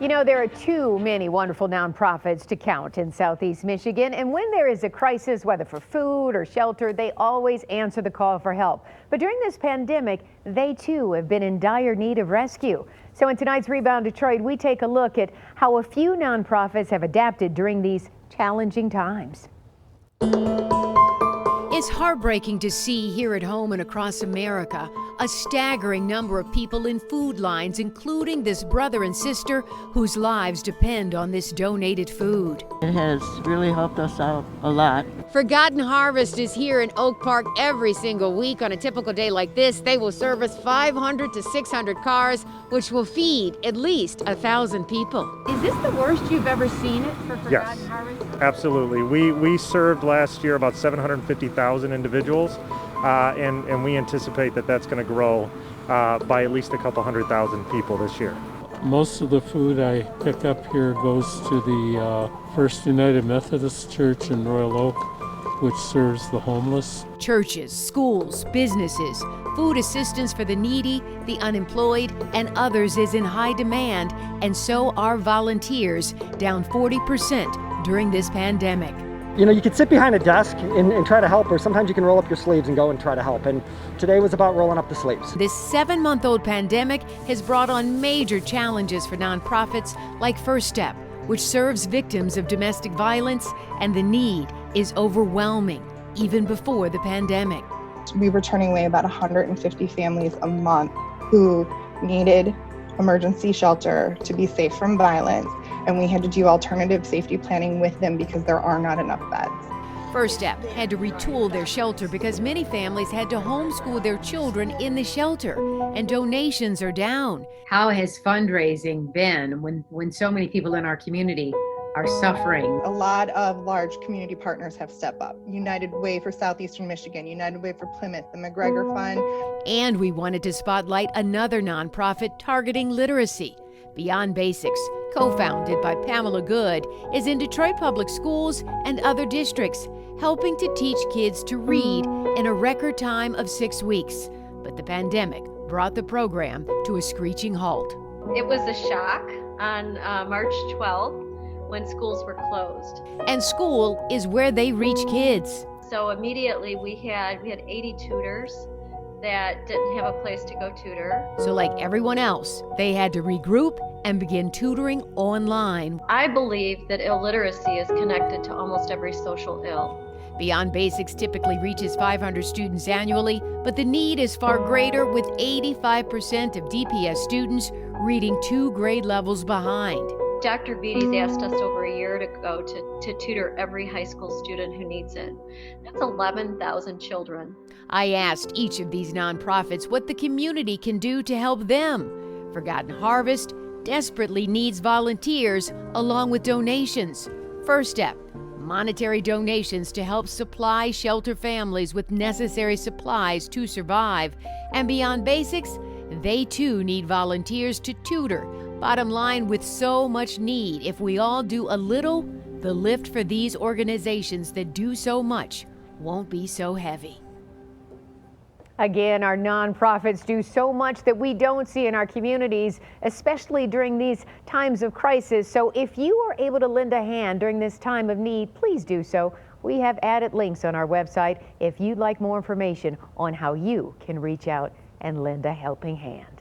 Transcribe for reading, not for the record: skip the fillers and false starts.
You know, there are too many wonderful nonprofits to count in Southeast Michigan, and when there is a crisis, whether for food or shelter, they always answer the call for help. But during this pandemic, they too have been in dire need of rescue. So in tonight's Rebound Detroit, we take a look at how a few nonprofits have adapted during these challenging times. It's heartbreaking to see here at home and across America a staggering number of people in food lines, including this brother and sister whose lives depend on this donated food. It has really helped us out a lot. Forgotten Harvest is here in Oak Park every single week. On a typical day like this, they will service 500 to 600 cars, which will feed at least 1,000 people. Is this the worst you've ever seen it for Forgotten Harvest? Absolutely. We served last year about 750,000 individuals, and we anticipate that that's going to grow by at least a couple 100,000 people this year. Most of the food I pick up here goes to the First United Methodist Church in Royal Oak, which serves the homeless. Churches, schools, businesses, food assistance for the needy, the unemployed, and others is in high demand, and so are volunteers, down 40% during this pandemic. You know, you could sit behind a desk and try to help, or sometimes you can roll up your sleeves and go and try to help. And today was about rolling up the sleeves. This 7-month-old pandemic has brought on major challenges for nonprofits like First Step, which serves victims of domestic violence, and the need is overwhelming, even before the pandemic. We were turning away about 150 families a month who needed emergency shelter to be safe from violence, and we had to do alternative safety planning with them because there are not enough beds. First Step had to retool their shelter because many families had to homeschool their children in the shelter, and donations are down. How has fundraising been when so many people in our community are suffering? A lot of large community partners have stepped up. United Way for Southeastern Michigan, United Way for Plymouth, the McGregor Fund. And we wanted to spotlight another nonprofit targeting literacy. Beyond Basics, co-founded by Pamela Good, is in Detroit Public Schools and other districts, helping to teach kids to read in a record time of 6 weeks. But the pandemic brought the program to a screeching halt. It was a shock on March 12th when schools were closed. And school is where they reach kids. So immediately we had 80 tutors that didn't have a place to go tutor. So like everyone else, they had to regroup and begin tutoring online. I believe that illiteracy is connected to almost every social ill. Beyond Basics typically reaches 500 students annually, but the need is far greater, with 85% of DPS students reading 2 grade levels behind. Dr. Beatty's asked us over a year ago to tutor every high school student who needs it. That's 11,000 children. I asked each of these nonprofits what the community can do to help them. Forgotten Harvest desperately needs volunteers along with donations. First Step, monetary donations to help supply shelter families with necessary supplies to survive. And Beyond Basics, they too need volunteers to tutor. Bottom line, with so much need, if we all do a little, the lift for these organizations that do so much won't be so heavy. Again, our nonprofits do so much that we don't see in our communities, especially during these times of crisis. So if you are able to lend a hand during this time of need, please do so. We have added links on our website if you'd like more information on how you can reach out and lend a helping hand.